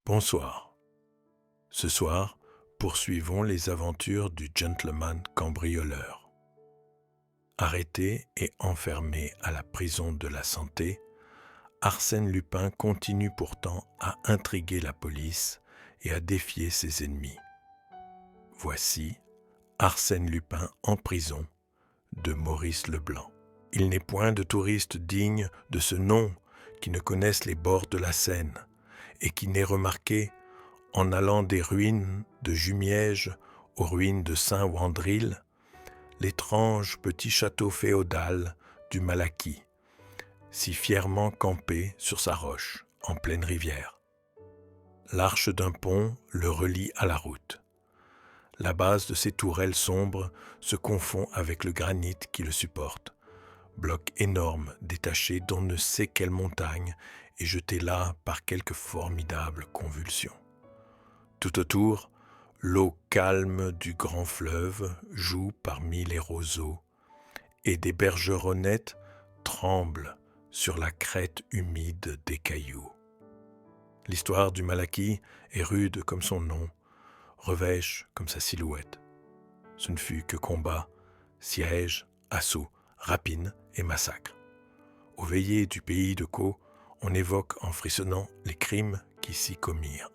Bonsoir. Ce soir, poursuivons les aventures du gentleman cambrioleur. Arrêté et enfermé à la prison de la Santé, Arsène Lupin continue pourtant à intriguer la police et à défier ses ennemis. Voici Arsène Lupin en prison de Maurice Leblanc. Il n'est point de touristes dignes de ce nom qui ne connaissent les bords de la Seine et qui n'est remarqué en allant des ruines de Jumièges aux ruines de Saint-Wandrille, l'étrange petit château féodal du Malaquis, si fièrement campé sur sa roche, en pleine rivière. L'arche d'un pont le relie à la route. La base de ses tourelles sombres se confond avec le granit qui le supporte, bloc énorme détaché d'on ne sait quelle montagne et jeté là par quelque formidable convulsion. Tout autour, l'eau calme du grand fleuve joue parmi les roseaux et des bergeronnettes tremblent sur la crête humide des cailloux. L'histoire du Malaquis est rude comme son nom, revêche comme sa silhouette. Ce ne fut que combat, siège, assaut, rapine et massacre. Aux veillées du pays de Caux, on évoque en frissonnant les crimes qui s'y commirent.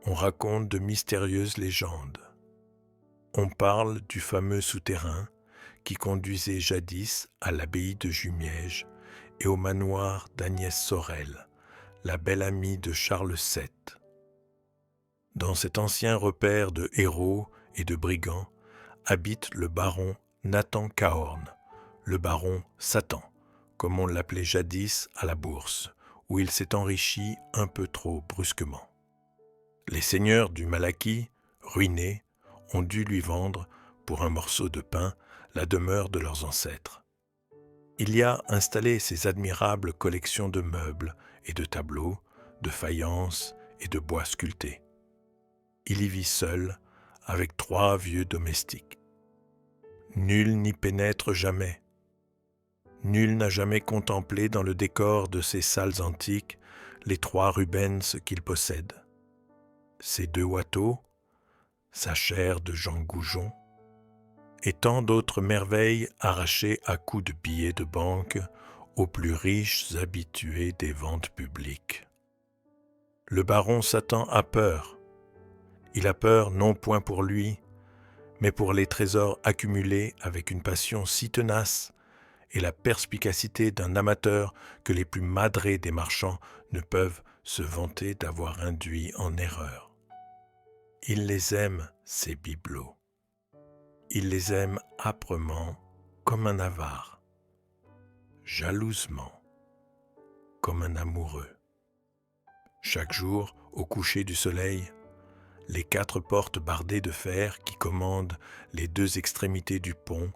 On raconte de mystérieuses légendes. On parle du fameux souterrain qui conduisait jadis à l'abbaye de Jumièges et au manoir d'Agnès Sorel, la belle amie de Charles VII. Dans cet ancien repère de héros et de brigands habite le baron Nathan Cahorn, le baron Satan, comme on l'appelait jadis à la Bourse, où il s'est enrichi un peu trop brusquement. Les seigneurs du Malaquis, ruinés, ont dû lui vendre, pour un morceau de pain, la demeure de leurs ancêtres. Il y a installé ses admirables collections de meubles et de tableaux, de faïences et de bois sculptés. Il y vit seul, avec 3 vieux domestiques. Nul n'y pénètre jamais. Nul n'a jamais contemplé dans le décor de ces salles antiques les 3 Rubens qu'il possède. Ses 2 Watteau, sa chaire de Jean Goujon, et tant d'autres merveilles arrachées à coups de billets de banque aux plus riches habitués des ventes publiques. Le baron Satan a peur. Il a peur non point pour lui, mais pour les trésors accumulés avec une passion si tenace et la perspicacité d'un amateur que les plus madrés des marchands ne peuvent se vanter d'avoir induit en erreur. Il les aime, ces bibelots. Il les aime âprement, comme un avare, jalousement, comme un amoureux. Chaque jour, au coucher du soleil, les 4 portes bardées de fer qui commandent les 2 extrémités du pont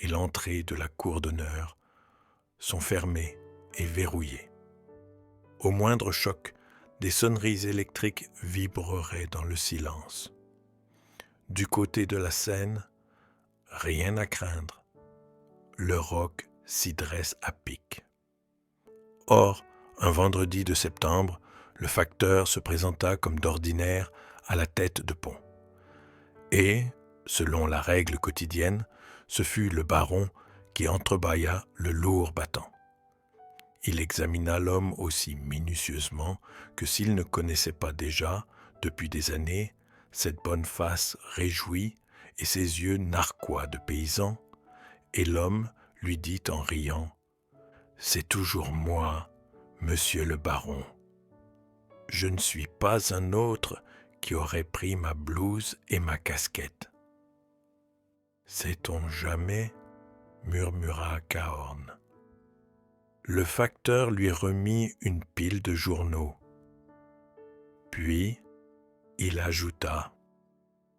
et l'entrée de la cour d'honneur sont fermées et verrouillées. Au moindre choc, des sonneries électriques vibreraient dans le silence. Du côté de la Seine, rien à craindre. Le roc s'y dresse à pic. Or, un vendredi de septembre, le facteur se présenta comme d'ordinaire à la tête de pont. Et, selon la règle quotidienne, ce fut le baron qui entrebâilla le lourd battant. Il examina l'homme aussi minutieusement que s'il ne connaissait pas déjà, depuis des années, cette bonne face réjouie et ses yeux narquois de paysan, et l'homme lui dit en riant « C'est toujours moi, monsieur le baron. Je ne suis pas un autre qui aurait pris ma blouse et ma casquette. » « Sait-on jamais ?» murmura Cahorn. Le facteur lui remit une pile de journaux. Puis, il ajouta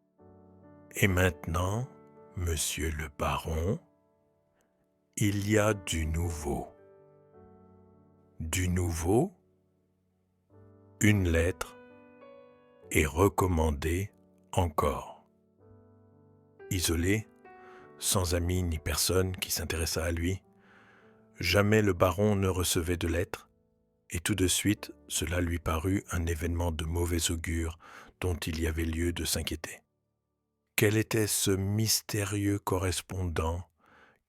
« Et maintenant, monsieur le baron, il y a du nouveau. » Du nouveau, une lettre, et recommandée encore. Isolé, sans amis ni personne qui s'intéressât à lui, jamais le baron ne recevait de lettres, et tout de suite cela lui parut un événement de mauvais augure dont il y avait lieu de s'inquiéter. Quel était ce mystérieux correspondant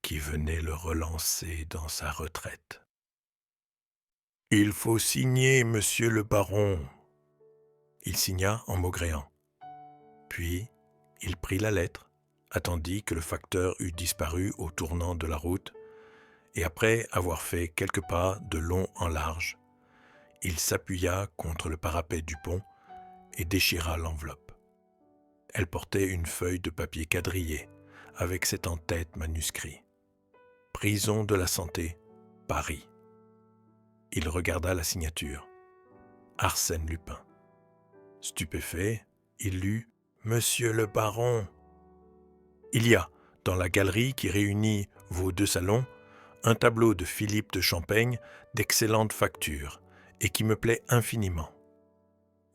qui venait le relancer dans sa retraite? « Il faut signer, monsieur le baron. » Il signa en maugréant. Puis, il prit la lettre, attendit que le facteur eût disparu au tournant de la route, et après avoir fait quelques pas de long en large, il s'appuya contre le parapet du pont et déchira l'enveloppe. Elle portait une feuille de papier quadrillé, avec cet en-tête manuscrit. « Prison de la Santé, Paris. » Il regarda la signature. Arsène Lupin. Stupéfait, il lut « Monsieur le baron ». Il y a, dans la galerie qui réunit vos 2 salons, un tableau de Philippe de Champaigne d'excellente facture et qui me plaît infiniment.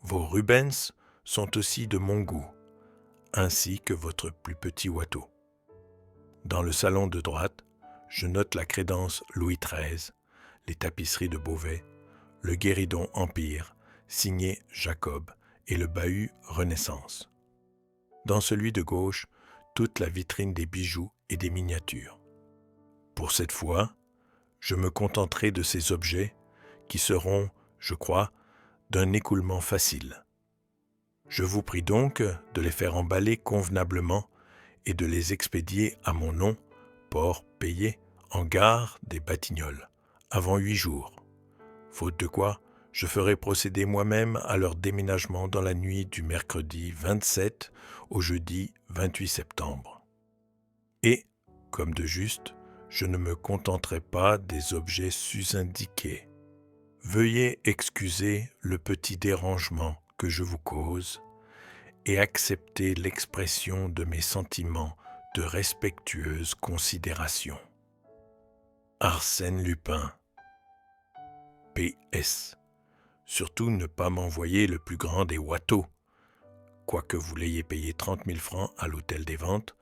Vos Rubens sont aussi de mon goût, ainsi que votre plus petit Watteau. Dans le salon de droite, je note la crédence Louis XIII, les tapisseries de Beauvais, le guéridon Empire, signé Jacob, et le bahut Renaissance. Dans celui de gauche, toute la vitrine des bijoux et des miniatures. Pour cette fois, je me contenterai de ces objets qui seront, je crois, d'un écoulement facile. Je vous prie donc de les faire emballer convenablement et de les expédier à mon nom, port payé, en gare des Batignolles, avant 8 jours. Faute de quoi, je ferai procéder moi-même à leur déménagement dans la nuit du mercredi 27 au jeudi 28 septembre. Et, comme de juste, je ne me contenterai pas des objets sus-indiqués. Veuillez excuser le petit dérangement que je vous cause et accepter l'expression de mes sentiments de respectueuse considération. Arsène Lupin. P.S. Surtout ne pas m'envoyer le plus grand des Watteau. Quoique vous l'ayez payé 30 000 francs à l'hôtel des ventes,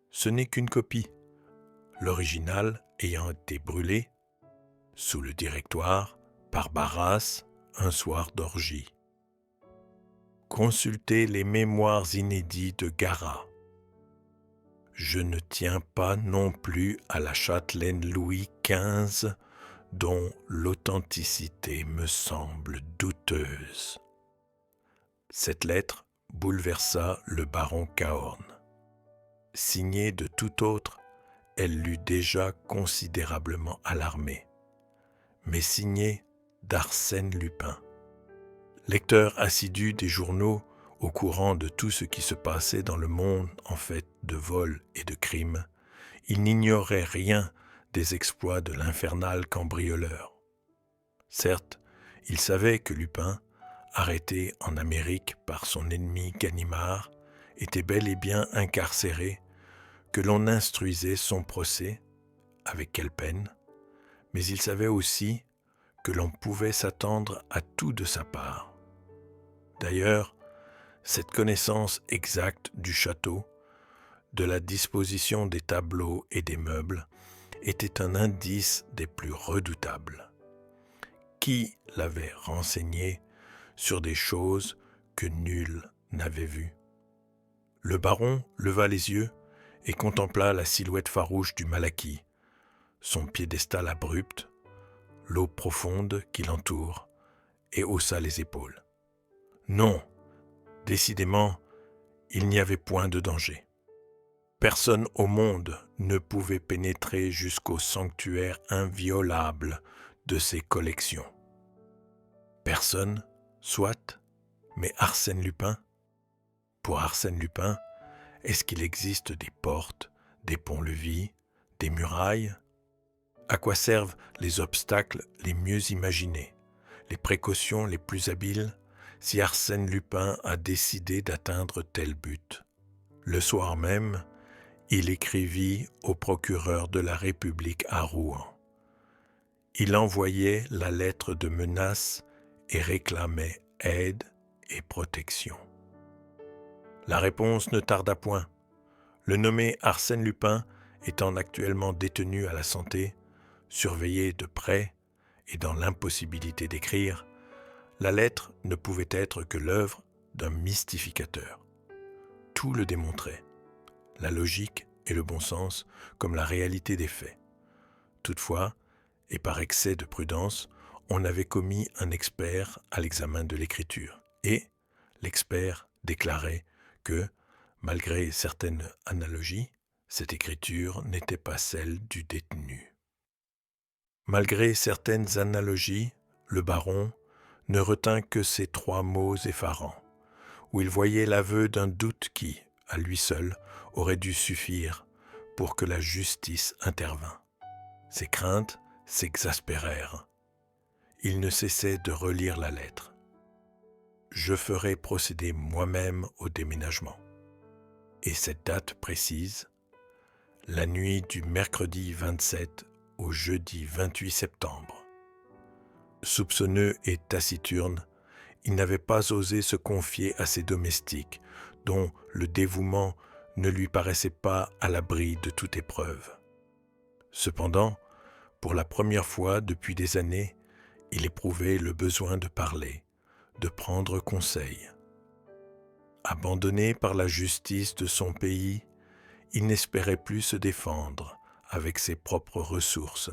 ce n'est qu'une copie, l'original ayant été brûlé, sous le directoire, par Barras, un soir d'orgie. Consultez les mémoires inédits de Garat. Je ne tiens pas non plus à la châtelaine Louis XV, dont l'authenticité me semble douteuse. Cette lettre bouleversa le baron Cahorn. Signée de tout autre, elle l'eût déjà considérablement alarmé, mais signée d'Arsène Lupin. Lecteur assidu des journaux, au courant de tout ce qui se passait dans le monde en fait de vols et de crimes, il n'ignorait rien des exploits de l'infernal cambrioleur. Certes, il savait que Lupin, arrêté en Amérique par son ennemi Ganimard, était bel et bien incarcéré, que l'on instruisait son procès, avec quelle peine, mais il savait aussi que l'on pouvait s'attendre à tout de sa part. D'ailleurs, cette connaissance exacte du château, de la disposition des tableaux et des meubles, était un indice des plus redoutables. Qui l'avait renseigné sur des choses que nul n'avait vues? Le baron leva les yeux et contempla la silhouette farouche du Malaquis, son piédestal abrupt, l'eau profonde qui l'entoure, et haussa les épaules. Non, décidément, il n'y avait point de danger. Personne au monde ne pouvait pénétrer jusqu'au sanctuaire inviolable de ses collections. Personne, soit, mais Arsène Lupin. Pour Arsène Lupin, est-ce qu'il existe des portes, des ponts-levis, des murailles? À quoi servent les obstacles les mieux imaginés, les précautions les plus habiles, si Arsène Lupin a décidé d'atteindre tel but? Le soir même, il écrivit au procureur de la République à Rouen. Il envoyait la lettre de menace et réclamait aide et protection. La réponse ne tarda point. Le nommé Arsène Lupin étant actuellement détenu à la Santé, surveillé de près et dans l'impossibilité d'écrire, la lettre ne pouvait être que l'œuvre d'un mystificateur. Tout le démontrait, la logique et le bon sens comme la réalité des faits. Toutefois, et par excès de prudence, on avait commis un expert à l'examen de l'écriture, et l'expert déclarait que, malgré certaines analogies, cette écriture n'était pas celle du détenu. Malgré certaines analogies, le baron ne retint que ces 3 mots effarants, où il voyait l'aveu d'un doute qui, à lui seul, aurait dû suffire pour que la justice intervînt. Ses craintes s'exaspérèrent. Il ne cessait de relire la lettre. « Je ferai procéder moi-même au déménagement. » Et cette date précise, la nuit du mercredi 27 au jeudi 28 septembre. Soupçonneux et taciturne, il n'avait pas osé se confier à ses domestiques, dont le dévouement ne lui paraissait pas à l'abri de toute épreuve. Cependant, pour la première fois depuis des années, il éprouvait le besoin de parler, de prendre conseil. Abandonné par la justice de son pays, il n'espérait plus se défendre avec ses propres ressources,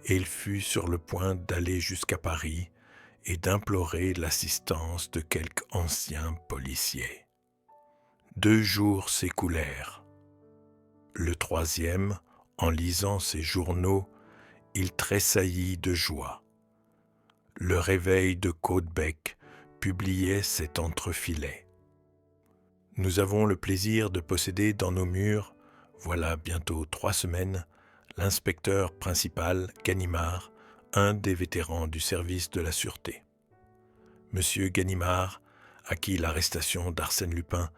et il fut sur le point d'aller jusqu'à Paris et d'implorer l'assistance de quelque ancien policier. 2 jours s'écoulèrent. Le 3e, en lisant ses journaux, il tressaillit de joie. Le Réveil de Caudebec publiait cet entrefilet. « Nous avons le plaisir de posséder dans nos murs, voilà bientôt 3 semaines, l'inspecteur principal, Ganimard, un des vétérans du service de la sûreté. Monsieur Ganimard, à qui l'arrestation d'Arsène Lupin,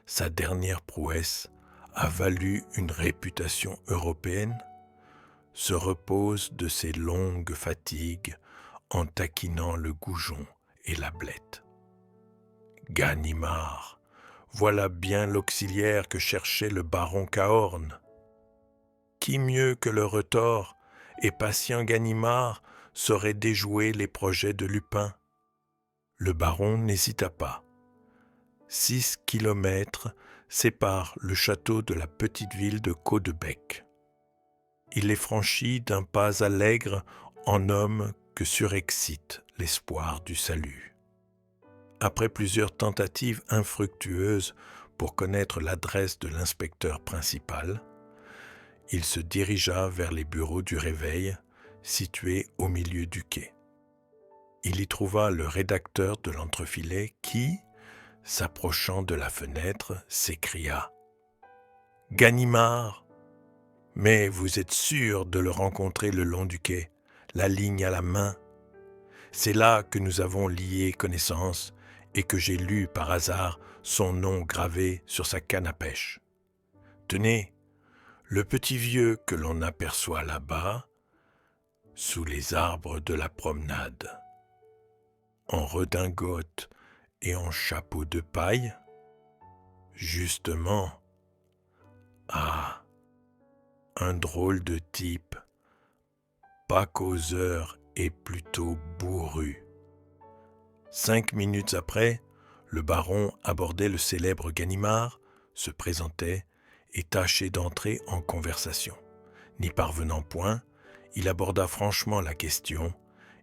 sa dernière prouesse, a valu une réputation européenne, se repose de ses longues fatigues en taquinant le goujon et la blette. Ganimard, voilà bien l'auxiliaire que cherchait le baron Cahorn. Qui mieux que le retors et patient Ganimard saurait déjouer les projets de Lupin? Le baron n'hésita pas. 6 kilomètres séparent le château de la petite ville de Caudebec. Il les franchit d'un pas allègre en homme que surexcite l'espoir du salut. Après plusieurs tentatives infructueuses pour connaître l'adresse de l'inspecteur principal, il se dirigea vers les bureaux du Réveil, situés au milieu du quai. Il y trouva le rédacteur de l'entrefilet qui, s'approchant de la fenêtre, s'écria « Ganimard ! Mais vous êtes sûr de le rencontrer le long du quai, la ligne à la main. C'est là que nous avons lié connaissance et que j'ai lu par hasard son nom gravé sur sa canne à pêche. Tenez, le petit vieux que l'on aperçoit là-bas, sous les arbres de la promenade, en redingote et en chapeau de paille, justement, ah, un drôle de type, pas causeur et plutôt bourru. 5 minutes après, le baron abordait le célèbre Ganimard, se présentait et tâchait d'entrer en conversation. N'y parvenant point, il aborda franchement la question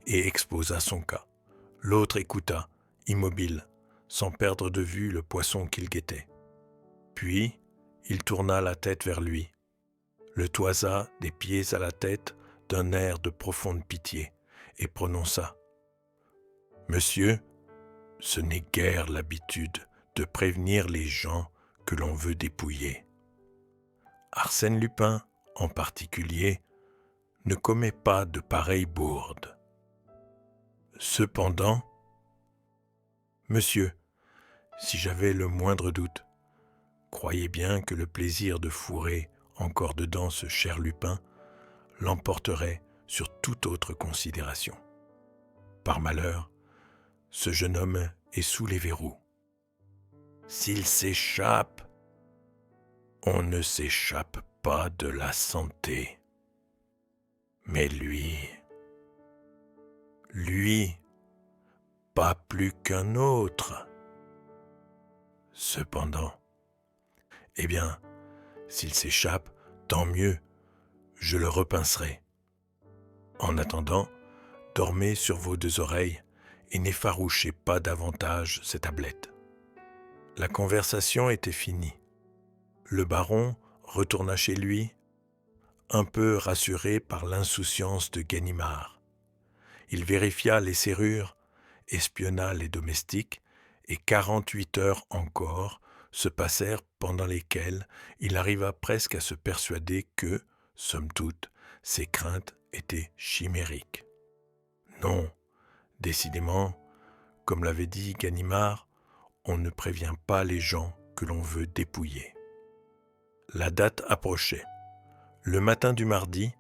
et exposa son cas. L'autre écouta, immobile, sans perdre de vue le poisson qu'il guettait. Puis, il tourna la tête vers lui, le toisa des pieds à la tête d'un air de profonde pitié et prononça « Monsieur, ce n'est guère l'habitude de prévenir les gens que l'on veut dépouiller. Arsène Lupin, en particulier, ne commet pas de pareilles bourdes. Cependant, monsieur, si j'avais le moindre doute, croyez bien que le plaisir de fourrer encore dedans ce cher Lupin l'emporterait sur toute autre considération. Par malheur, ce jeune homme est sous les verrous. S'il s'échappe, on ne s'échappe pas de la santé. Mais lui, Lui, pas plus qu'un autre. Cependant, eh bien, s'il s'échappe, tant mieux, je le repincerai. En attendant, dormez sur vos deux oreilles et n'effarouchez pas davantage ces tablettes. La conversation était finie. Le baron retourna chez lui, un peu rassuré par l'insouciance de Ganimard. Il vérifia les serrures, espionna les domestiques, et 48 heures encore se passèrent pendant lesquelles il arriva presque à se persuader que, somme toute, ses craintes étaient chimériques. Non, décidément, comme l'avait dit Ganimard, on ne prévient pas les gens que l'on veut dépouiller. La date approchait. Le matin du mardi,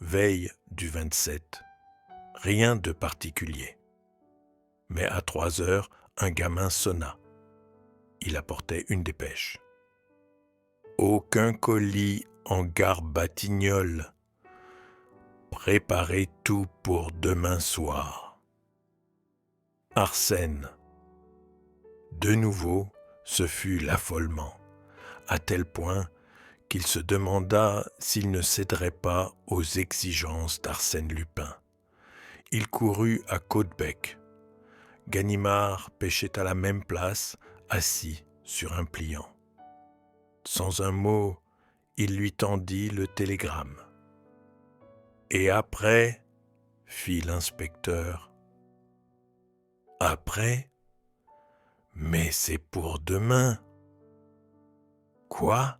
veille du 27, rien de particulier. Mais à 3 heures, un gamin sonna. Il apportait une dépêche. Aucun colis en gare Batignolles. Préparez tout pour demain soir. Arsène. De nouveau, ce fut l'affolement, à tel point qu'il se demanda s'il ne céderait pas aux exigences d'Arsène Lupin. Il courut à Caudebec. Ganimard pêchait à la même place, assis sur un pliant. Sans un mot, il lui tendit le télégramme. « Et après » fit l'inspecteur. « Après ? Mais c'est pour demain. » « Quoi ? »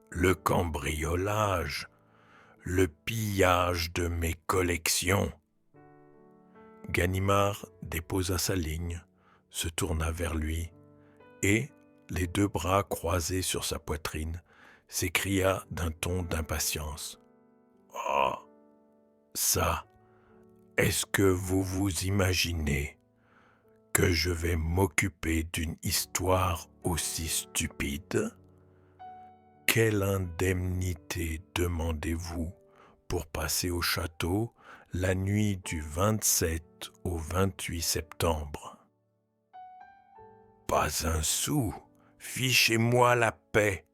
« Le cambriolage, le pillage de mes collections. » Ganimard déposa sa ligne, se tourna vers lui et, les deux bras croisés sur sa poitrine, s'écria d'un ton d'impatience. « Oh, ça, est-ce que vous vous imaginez que je vais m'occuper d'une histoire aussi stupide ? Quelle indemnité demandez-vous pour passer au château la nuit du 27 au 28 septembre ? Pas un sou, fichez-moi la paix.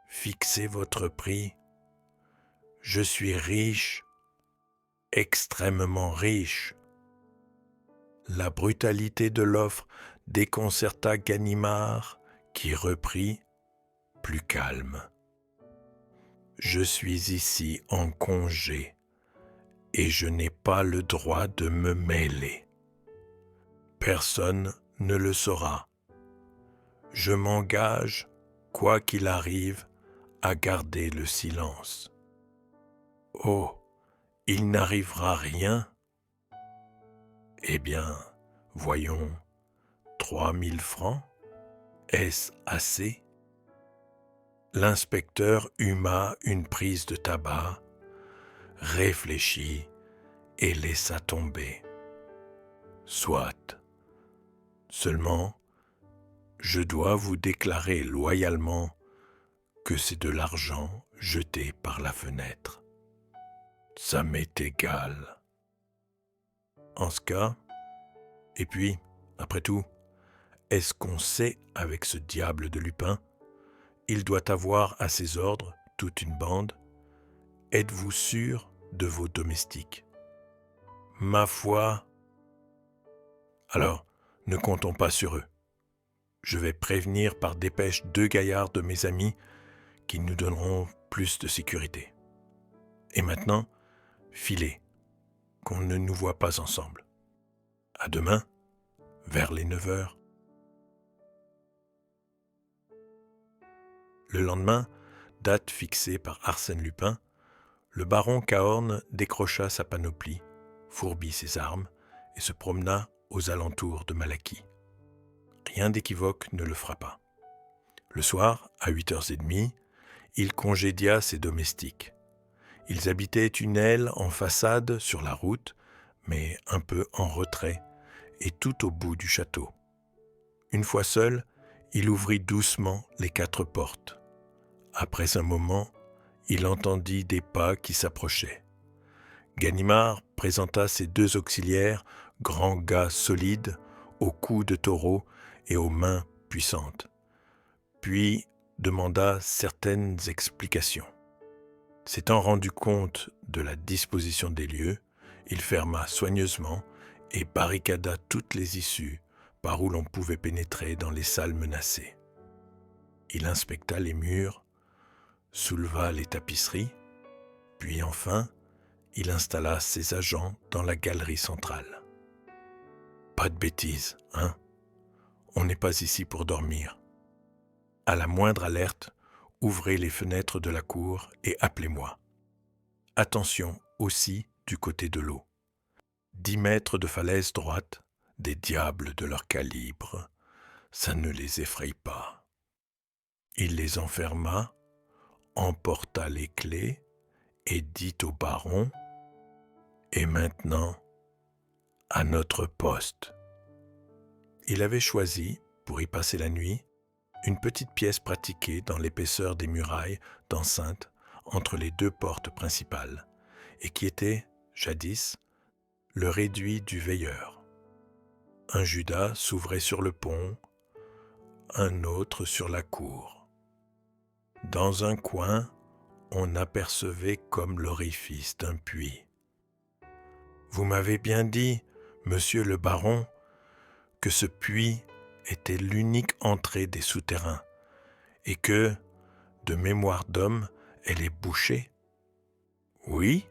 Fixez votre prix. Je suis riche, extrêmement riche. La brutalité de l'offre déconcerta Ganimard, qui reprit, plus calme. Je suis ici en congé et je n'ai pas le droit de me mêler. Personne ne le saura. Je m'engage, quoi qu'il arrive, à garder le silence. Oh, il n'arrivera rien. Eh bien, voyons, 3000 francs, est-ce assez ? L'inspecteur huma une prise de tabac, réfléchit et laissa tomber. Soit. Seulement, je dois vous déclarer loyalement que c'est de l'argent jeté par la fenêtre. Ça m'est égal. En ce cas, et puis, après tout, est-ce qu'on sait avec ce diable de Lupin ? Il doit avoir à ses ordres toute une bande. Êtes-vous sûr de vos domestiques ? Ma foi. Alors, ne comptons pas sur eux. Je vais prévenir par dépêche 2 gaillards de mes amis qui nous donneront plus de sécurité. Et maintenant, filez, qu'on ne nous voit pas ensemble. À demain, vers les 9 heures. Le lendemain, date fixée par Arsène Lupin, le baron Cahorn décrocha sa panoplie, fourbit ses armes et se promena aux alentours de Malaquis. Rien d'équivoque ne le frappa. Le soir, à 8h30, il congédia ses domestiques. Ils habitaient une aile en façade sur la route, mais un peu en retrait, et tout au bout du château. Une fois seul, il ouvrit doucement les 4 portes. Après un moment, il entendit des pas qui s'approchaient. Ganimard présenta ses 2 auxiliaires, grands gars solides, au cou de taureau et aux mains puissantes, puis demanda certaines explications. S'étant rendu compte de la disposition des lieux, il ferma soigneusement et barricada toutes les issues par où l'on pouvait pénétrer dans les salles menacées. Il inspecta les murs, souleva les tapisseries, puis enfin, il installa ses agents dans la galerie centrale. Pas de bêtises, hein? On n'est pas ici pour dormir. À la moindre alerte, ouvrez les fenêtres de la cour et appelez-moi. Attention aussi du côté de l'eau. 10 mètres de falaise droite, des diables de leur calibre, ça ne les effraie pas. Il les enferma, emporta les clés et dit au baron « Et maintenant, à notre poste ». Il avait choisi, pour y passer la nuit, une petite pièce pratiquée dans l'épaisseur des murailles d'enceinte entre les 2 portes principales, et qui était, jadis, le réduit du veilleur. Un judas s'ouvrait sur le pont, un autre sur la cour. Dans un coin, on apercevait comme l'orifice d'un puits. « Vous m'avez bien dit, monsieur le baron, que ce puits était l'unique entrée des souterrains, et que, de mémoire d'homme, elle est bouchée. » « Oui. »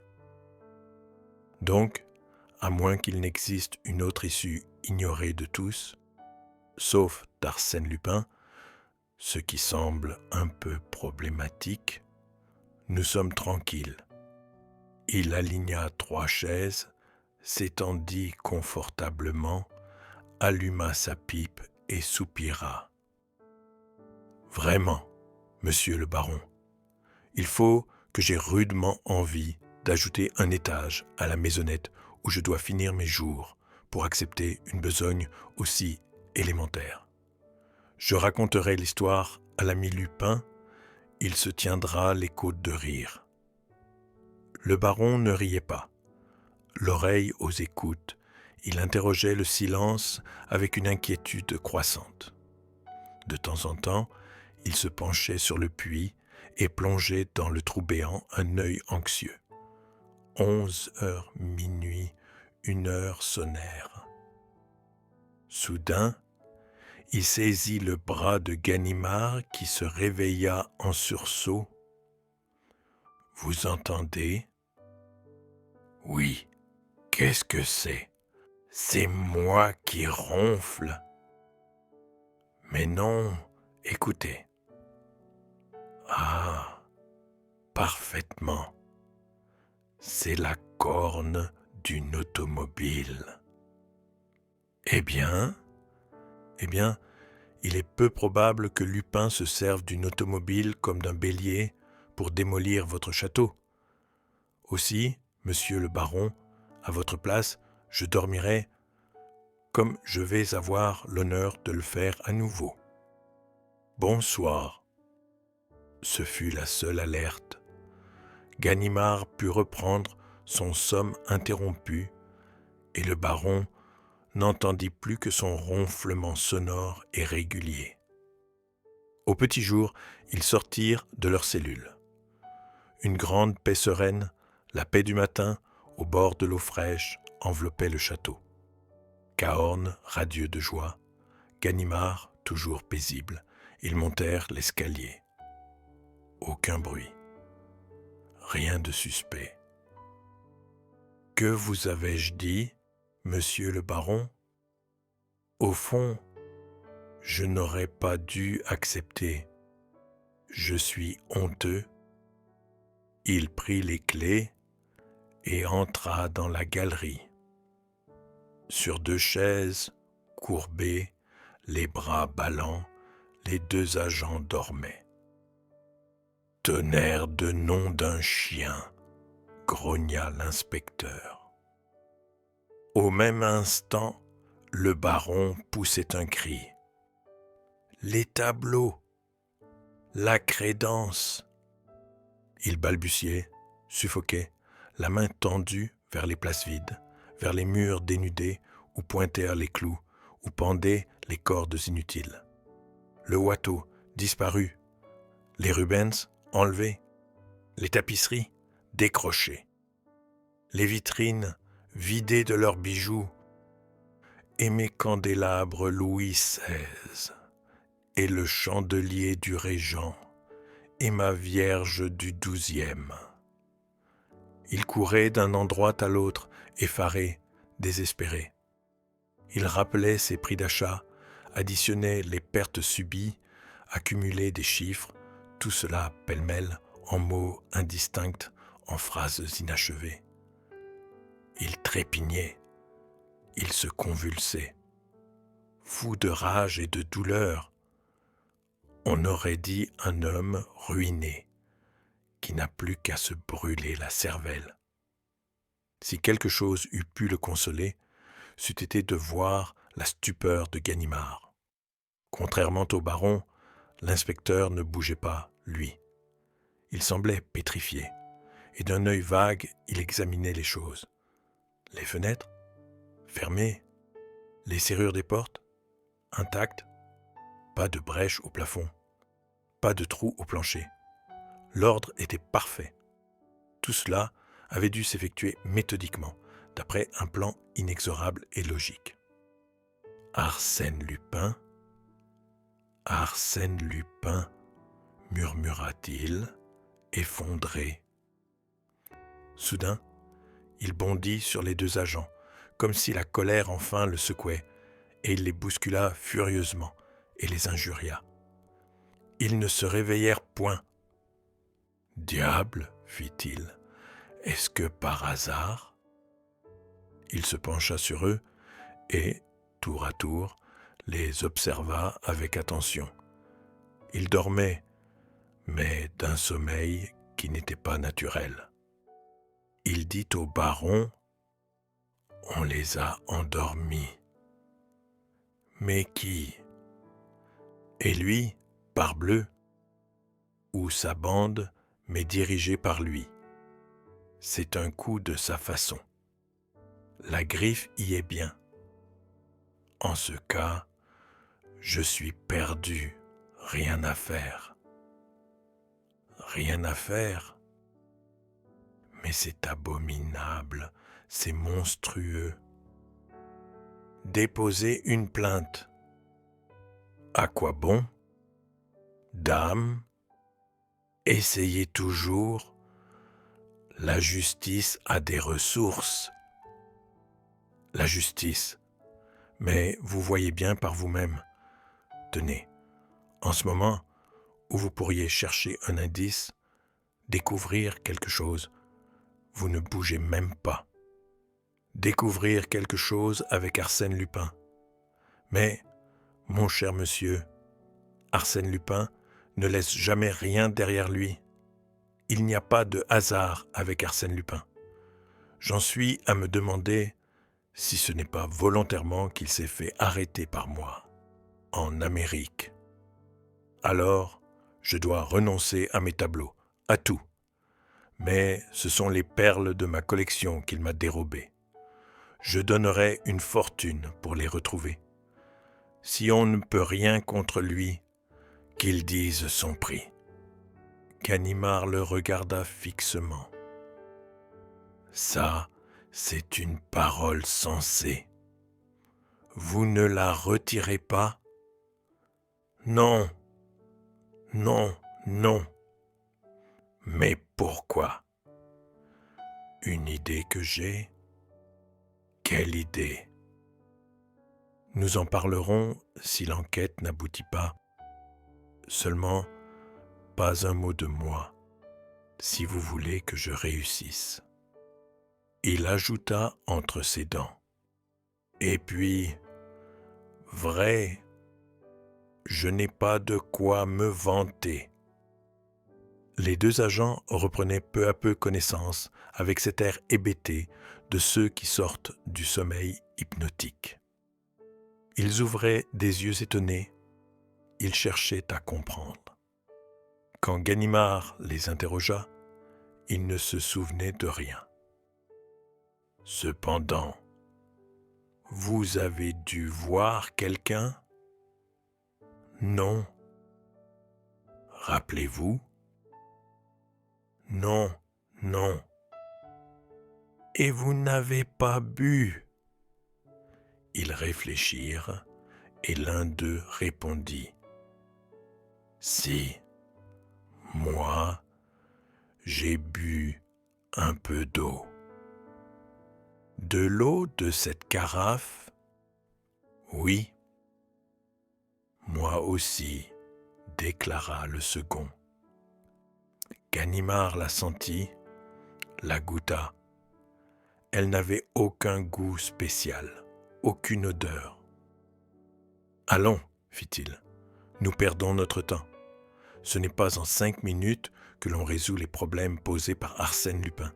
Donc, à moins qu'il n'existe une autre issue ignorée de tous, sauf d'Arsène Lupin, ce qui semble un peu problématique, nous sommes tranquilles. Il aligna 3 chaises, s'étendit confortablement, alluma sa pipe et soupira. « Vraiment, monsieur le baron, il faut que j'aie rudement envie d'ajouter un étage à la maisonnette où je dois finir mes jours pour accepter une besogne aussi élémentaire. Je raconterai l'histoire à l'ami Lupin, il se tiendra les côtes de rire. » Le baron ne riait pas. L'oreille aux écoutes, il interrogeait le silence avec une inquiétude croissante. De temps en temps, il se penchait sur le puits et plongeait dans le trou béant un œil anxieux. 11h minuit, 1h sonnèrent. Soudain, il saisit le bras de Ganimard qui se réveilla en sursaut. « Vous entendez ? » ?»« Oui, qu'est-ce que c'est ? C'est moi qui ronfle. » »« Mais non, écoutez. » »« Ah, parfaitement. C'est la corne d'une automobile. » Eh bien, il est peu probable que Lupin se serve d'une automobile comme d'un bélier pour démolir votre château. Aussi, monsieur le baron, à votre place, je dormirai comme je vais avoir l'honneur de le faire à nouveau. Bonsoir. Ce fut la seule alerte. Ganimard put reprendre son somme interrompu et le baron n'entendit plus que son ronflement sonore et régulier. Au petit jour, ils sortirent de leur cellule. Une grande paix sereine, la paix du matin, au bord de l'eau fraîche, enveloppait le château. Cahorn, radieux de joie, Ganimard, toujours paisible, ils montèrent l'escalier. Aucun bruit. Rien de suspect. « Que vous avais-je dit, monsieur le baron ? Au fond, je n'aurais pas dû accepter. Je suis honteux. » Il prit les clés et entra dans la galerie. Sur 2 chaises, courbées, les bras ballants, les 2 agents dormaient. « Tonnerre de nom d'un chien !» grogna l'inspecteur. Au même instant, le baron poussait un cri. « Les tableaux ! La crédence !» Il balbutiait, suffoquait, la main tendue vers les places vides, vers les murs dénudés où pointèrent les clous, où pendaient les cordes inutiles. Le Watteau, disparu. Les Rubens, enlevés. Les tapisseries, décrochées. Les vitrines, vidées de leurs bijoux. Et mes candélabres Louis XVI. Et le chandelier du Régent. Et ma Vierge du XIIe. Il courait d'un endroit à l'autre, effaré, désespéré. Il rappelait ses prix d'achat, additionnait les pertes subies, accumulait des chiffres, tout cela pêle-mêle, en mots indistincts, en phrases inachevées. Il trépignait, il se convulsait. Fou de rage et de douleur, on aurait dit un homme ruiné, qui n'a plus qu'à se brûler la cervelle. Si quelque chose eût pu le consoler, c'eût été de voir la stupeur de Ganimard. Contrairement au baron, l'inspecteur ne bougeait pas, lui. Il semblait pétrifié, et d'un œil vague, il examinait les choses. Les fenêtres, fermées, les serrures des portes, intactes, pas de brèche au plafond, pas de trou au plancher. L'ordre était parfait. Tout cela avait dû s'effectuer méthodiquement, d'après un plan inexorable et logique. Arsène Lupin, Arsène Lupin, murmura-t-il, effondré. Soudain, il bondit sur les deux agents, comme si la colère enfin le secouait, et il les bouscula furieusement et les injuria. Ils ne se réveillèrent point. « Diable, fit-il, est-ce que par hasard ?» Il se pencha sur eux et, tour à tour, les observa avec attention. Ils dormaient, mais d'un sommeil qui n'était pas naturel. Il dit au baron « On les a endormis. » Mais qui ? Et lui, parbleu, ou sa bande, mais dirigée par lui. C'est un coup de sa façon. La griffe y est bien. En ce cas, je suis perdu, rien à faire. Rien à faire ? Mais c'est abominable, c'est monstrueux. Déposer une plainte. À quoi bon ? Dame, essayez toujours. La justice a des ressources. La justice. Mais vous voyez bien par vous-même. Tenez, en ce moment où vous pourriez chercher un indice, découvrir quelque chose, vous ne bougez même pas. Découvrir quelque chose avec Arsène Lupin. Mais, mon cher monsieur, Arsène Lupin ne laisse jamais rien derrière lui. Il n'y a pas de hasard avec Arsène Lupin. J'en suis à me demander si ce n'est pas volontairement qu'il s'est fait arrêter par moi, en Amérique. Alors, je dois renoncer à mes tableaux, à tout. Mais ce sont les perles de ma collection qu'il m'a dérobées. Je donnerais une fortune pour les retrouver. Si on ne peut rien contre lui, qu'il dise son prix. Ganimard le regarda fixement. Ça, c'est une parole sensée. Vous ne la retirez pas ? Non, non, non. Mais pourquoi ? Une idée que j'ai ? Quelle idée ? Nous en parlerons si l'enquête n'aboutit pas. Seulement, pas un mot de moi, si vous voulez que je réussisse. Il ajouta entre ses dents. Et puis, vrai, je n'ai pas de quoi me vanter. Les deux agents reprenaient peu à peu connaissance avec cet air hébété de ceux qui sortent du sommeil hypnotique. Ils ouvraient des yeux étonnés, ils cherchaient à comprendre. Quand Ganimard les interrogea, ils ne se souvenaient de rien. Cependant, vous avez dû voir quelqu'un? Non. Rappelez-vous? Non, non. Et vous n'avez pas bu? Ils réfléchirent, et l'un d'eux répondit: Si, moi, j'ai bu un peu d'eau. De l'eau de cette carafe? Oui. Moi aussi, déclara le second. Ganimard la sentit, la goûta. Elle n'avait aucun goût spécial, aucune odeur. Allons, fit-il, nous perdons notre temps. Ce n'est pas en 5 minutes que l'on résout les problèmes posés par Arsène Lupin.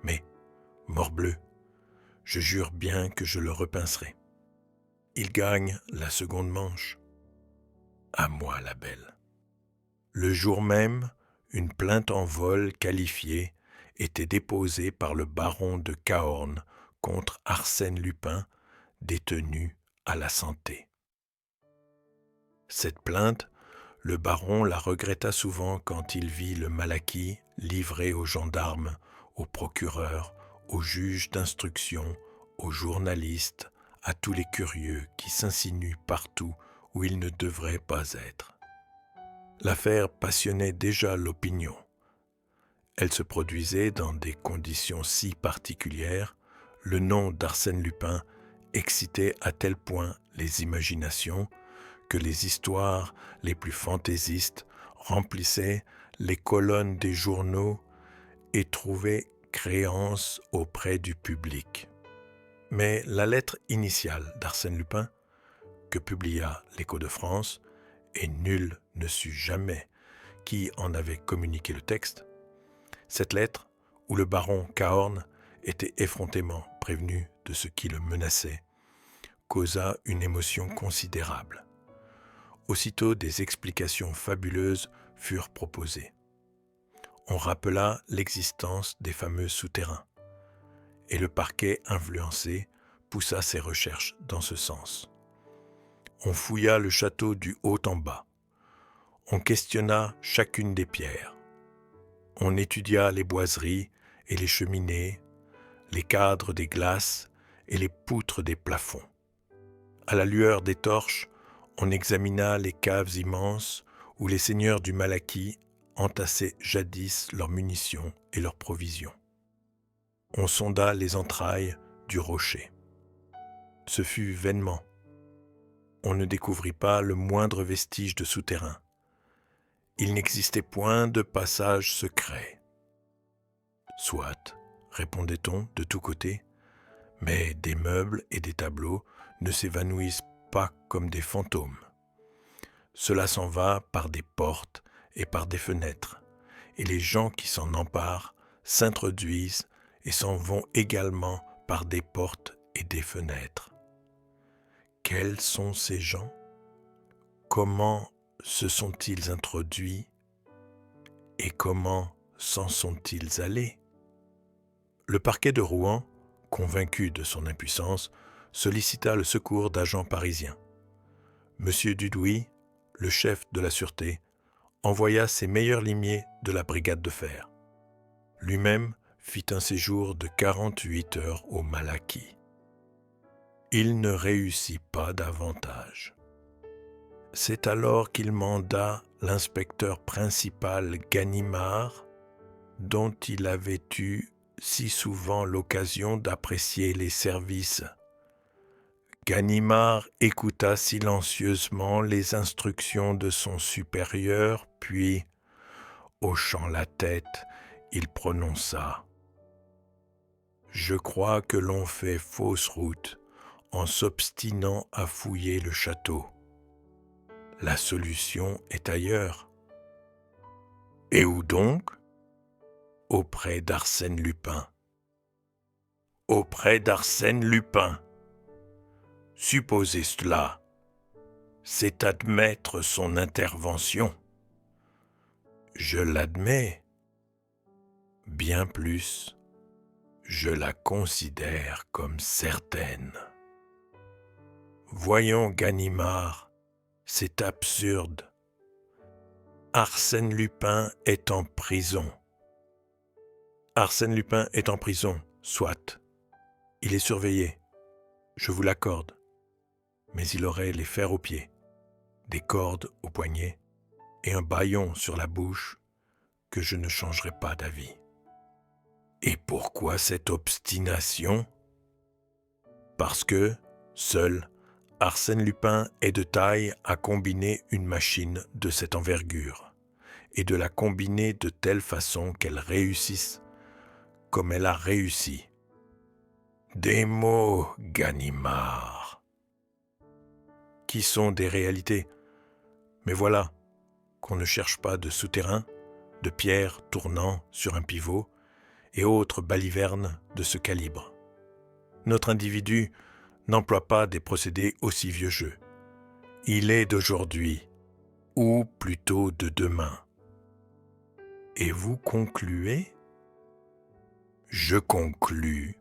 Mais, morbleu, je jure bien que je le repincerai. Il gagne la seconde manche. À moi, la belle. Le jour même, une plainte en vol qualifiée était déposée par le baron de Cahorn contre Arsène Lupin, détenu à la Santé. Cette plainte, le baron la regretta souvent quand il vit le Malaquis livré aux gendarmes, aux procureurs, aux juges d'instruction, aux journalistes, à tous les curieux qui s'insinuent partout où ils ne devraient pas être. L'affaire passionnait déjà l'opinion. Elle se produisait dans des conditions si particulières, le nom d'Arsène Lupin excitait à tel point les imaginations que les histoires les plus fantaisistes remplissaient les colonnes des journaux et trouvaient créance auprès du public. Mais la lettre initiale d'Arsène Lupin, que publia l'Écho de France, et nul ne sut jamais qui en avait communiqué le texte, cette lettre, où le baron Cahorn était effrontément prévenu de ce qui le menaçait, causa une émotion considérable. Aussitôt des explications fabuleuses furent proposées. On rappela l'existence des fameux souterrains, et le parquet influencé poussa ses recherches dans ce sens. On fouilla le château du haut en bas. On questionna chacune des pierres. On étudia les boiseries et les cheminées, les cadres des glaces et les poutres des plafonds. À la lueur des torches, on examina les caves immenses où les seigneurs du Malaquis entassaient jadis leurs munitions et leurs provisions. On sonda les entrailles du rocher. Ce fut vainement. On ne découvrit pas le moindre vestige de souterrain. Il n'existait point de passage secret. Soit, répondait-on de tous côtés, mais des meubles et des tableaux ne s'évanouissent pas comme des fantômes. Cela s'en va par des portes et par des fenêtres, et les gens qui s'en emparent s'introduisent et s'en vont également par des portes et des fenêtres. Quels sont ces gens? Comment se sont-ils introduits et comment s'en sont-ils allés? Le parquet de Rouen, convaincu de son impuissance, sollicita le secours d'agents parisiens. M. Dudouis, le chef de la sûreté, envoya ses meilleurs limiers de la brigade de fer. Lui-même fit un séjour de 48 heures au Malaquis. Il ne réussit pas davantage. C'est alors qu'il manda l'inspecteur principal Ganimard, dont il avait eu si souvent l'occasion d'apprécier les services. Ganimard écouta silencieusement les instructions de son supérieur, puis, hochant la tête, il prononça: « Je crois que l'on fait fausse route en s'obstinant à fouiller le château. La solution est ailleurs. » « Et où donc ? » ?»« Auprès d'Arsène Lupin. »« Auprès d'Arsène Lupin. Supposer cela, c'est admettre son intervention. » »« Je l'admets. Bien plus, Je la considère comme certaine. Voyons, Ganimard, c'est absurde. Arsène Lupin est en prison. Arsène Lupin est en prison, soit. Il est surveillé, je vous l'accorde. Mais il aurait les fers aux pieds, des cordes aux poignets et un bâillon sur la bouche que je ne changerai pas d'avis. Et pourquoi cette obstination ? Parce que, seul, Arsène Lupin est de taille à combiner une machine de cette envergure, et de la combiner de telle façon qu'elle réussisse comme elle a réussi. Des mots, Ganimard, qui sont des réalités. Mais voilà, qu'on ne cherche pas de souterrain, de pierres tournant sur un pivot et autres balivernes de ce calibre. Notre individu n'emploie pas des procédés aussi vieux jeu. Il est d'aujourd'hui, ou plutôt de demain. Et vous concluez ? Je conclus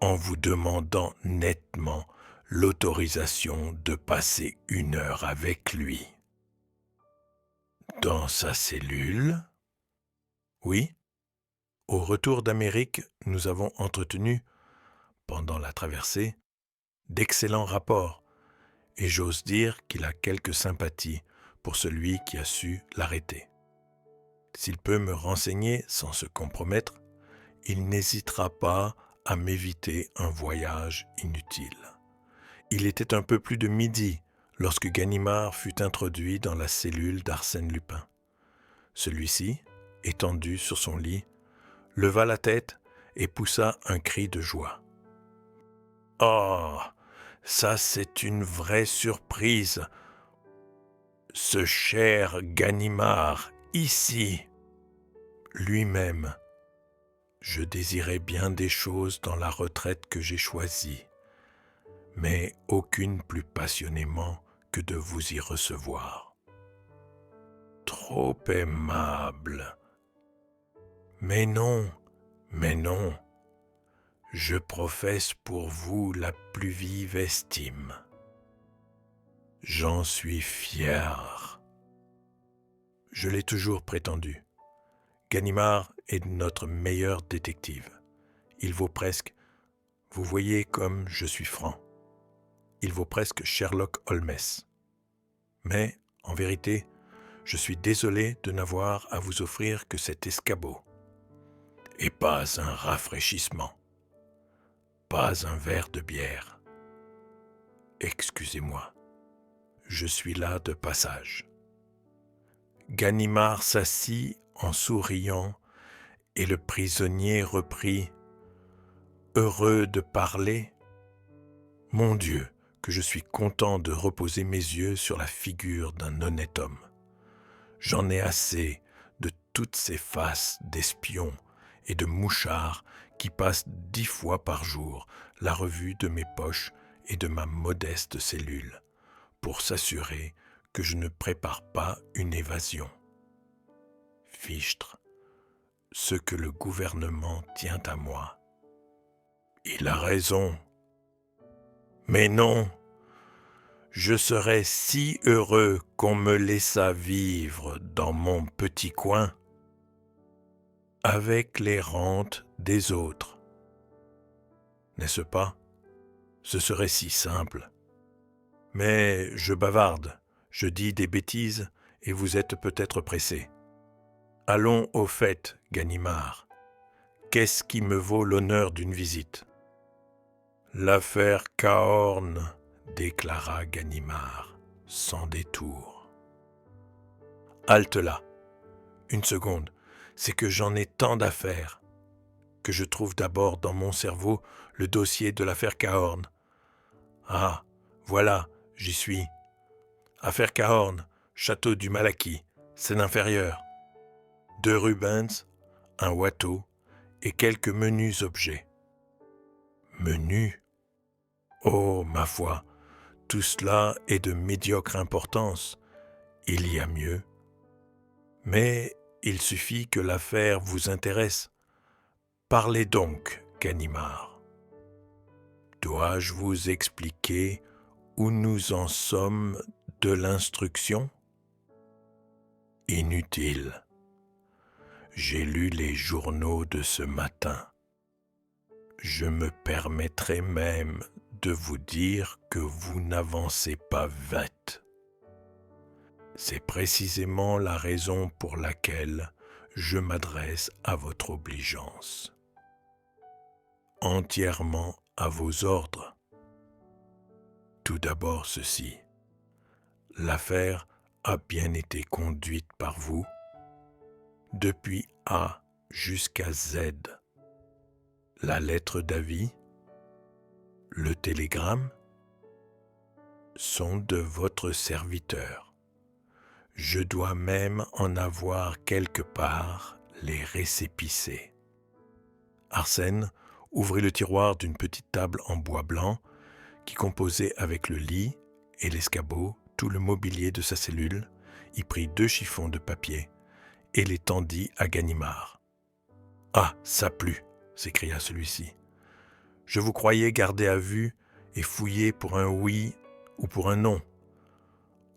en vous demandant nettement l'autorisation de passer 1 heure avec lui. Dans sa cellule ? Oui. Au retour d'Amérique, nous avons entretenu, pendant la traversée, d'excellents rapports, et j'ose dire qu'il a quelque sympathie pour celui qui a su l'arrêter. S'il peut me renseigner sans se compromettre, il n'hésitera pas à m'éviter un voyage inutile. Il était un peu plus de midi lorsque Ganimard fut introduit dans la cellule d'Arsène Lupin. Celui-ci, étendu sur son lit, leva la tête et poussa un cri de joie. « Oh, ça c'est une vraie surprise. Ce cher Ganimard, ici, lui-même. Je désirais bien des choses dans la retraite que j'ai choisie, mais aucune plus passionnément que de vous y recevoir. Trop aimable. Mais non, je professe pour vous la plus vive estime. J'en suis fier. Je l'ai toujours prétendu. Ganimard est notre meilleur détective. Il vaut presque, vous voyez comme je suis franc, il vaut presque Sherlock Holmes. Mais, en vérité, je suis désolé de n'avoir à vous offrir que cet escabeau. Et pas un rafraîchissement. Pas un verre de bière. Excusez-moi, je suis là de passage. Ganimard s'assit en souriant et le prisonnier reprit « Heureux de parler ? Mon Dieu, que je suis content de reposer mes yeux sur la figure d'un honnête homme. J'en ai assez de toutes ces faces d'espions et de mouchards qui passent 10 fois par jour la revue de mes poches et de ma modeste cellule pour s'assurer que je ne prépare pas une évasion. Fichtre, ce que le gouvernement tient à moi. Il a raison. Mais non, je serais si heureux qu'on me laissât vivre dans mon petit coin avec les rentes des autres. N'est-ce pas ? Ce serait si simple. Mais je bavarde, je dis des bêtises et vous êtes peut-être pressé. Allons au fait, Ganimard. Qu'est-ce qui me vaut l'honneur d'une visite ? L'affaire Cahorn, déclara Ganimard, sans détour. Halte là. 1 seconde, c'est que j'en ai tant d'affaires, que je trouve d'abord dans mon cerveau le dossier de l'affaire Cahorn. Ah, voilà, j'y suis. Affaire Cahorn, château du Malaquis, scène inférieure. 2 Rubens, un Watteau et quelques menus objets. Menus ? Oh, ma foi, tout cela est de médiocre importance. Il y a mieux. Mais il suffit que l'affaire vous intéresse. Parlez donc, Ganimard. Dois-je vous expliquer où nous en sommes de l'instruction? Inutile. J'ai lu les journaux de ce matin. Je me permettrai même de vous dire que vous n'avancez pas vite. C'est précisément la raison pour laquelle je m'adresse à votre obligeance. Entièrement à vos ordres. Tout d'abord ceci. L'affaire a bien été conduite par vous, depuis A jusqu'à Z. La lettre d'avis, le télégramme, sont de votre serviteur. Je dois même en avoir quelque part les récépissés. Arsène ouvrit le tiroir d'une petite table en bois blanc qui composait avec le lit et l'escabeau tout le mobilier de sa cellule, y prit 2 chiffons de papier et les tendit à Ganimard. « Ah, ça plut !» s'écria celui-ci. « Je vous croyais gardé à vue et fouillé pour un oui ou pour un non.